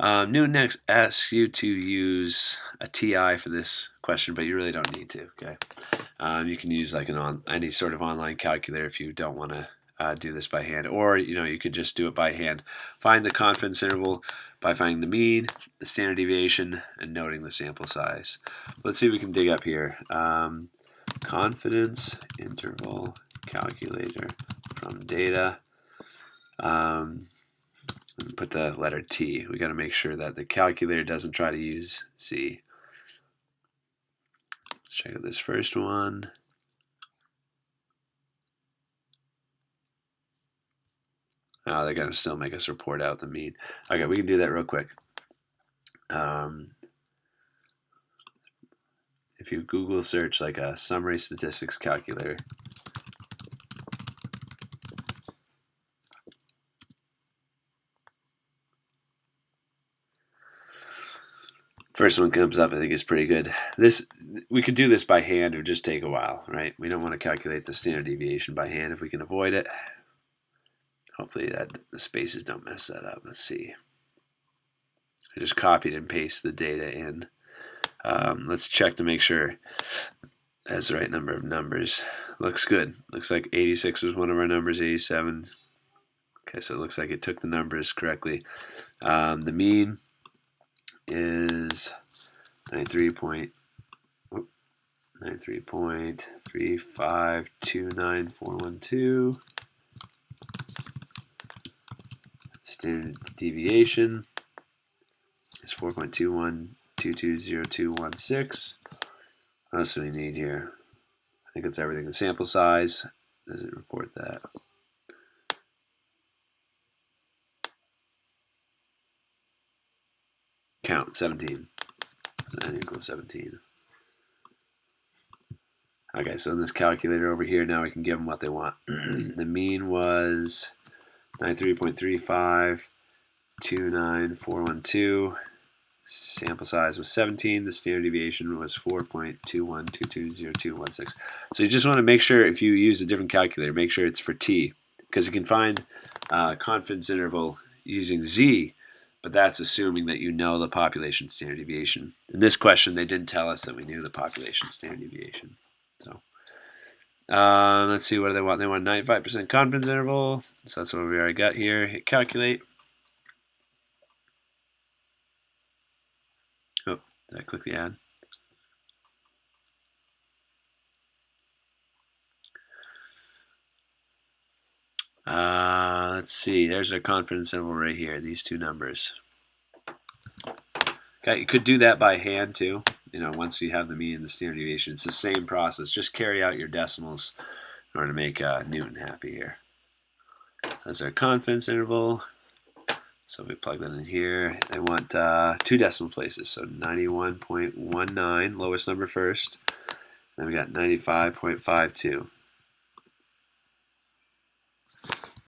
Newton next asks you to use a TI for this question, but you really don't need to. Okay, you can use like any sort of online calculator if you don't want to do this by hand, or you could just do it by hand. Find the confidence interval by finding the mean, the standard deviation, and noting the sample size. Let's see if we can dig up here. Confidence interval calculator from data. Put the letter T. We got to make sure that the calculator doesn't try to use Z. Let's check out this first one. Oh, they're going to still make us report out the mean. Okay, we can do that real quick. If you Google search like a summary statistics calculator, first one comes up. I think is pretty good. We could do this by hand. It would just take a while, right? We don't want to calculate the standard deviation by hand if we can avoid it. Hopefully that the spaces don't mess that up. Let's see. I just copied and pasted the data in. Let's check to make sure that's the right number of numbers. Looks good. Looks like 86 was one of our numbers, 87. Okay, so it looks like it took the numbers correctly. The mean is 93.3529412. Standard deviation is 4.21220216. What else do we need here? I think it's everything. The sample size, does it report that? Count, 17. So n equals 17. Okay, so in this calculator over here, now we can give them what they want. The mean was 93.3529412. Sample size was 17. The standard deviation was 4.21220216. So you just want to make sure, if you use a different calculator, make sure it's for T, because you can find confidence interval using Z, but that's assuming that you know the population standard deviation. In this question, they didn't tell us that we knew the population standard deviation. So let's see, what do they want? They want 95% confidence interval. So that's what we already got here. Hit calculate. Oh, did I click the ad? Let's see. There's our confidence interval right here. These two numbers. Okay, you could do that by hand too. Once you have the mean and the standard deviation, it's the same process. Just carry out your decimals in order to make Newton happy here. That's our confidence interval. So if we plug that in here, they want 2 decimal places. So 91.19, lowest number first. Then we got 95.52.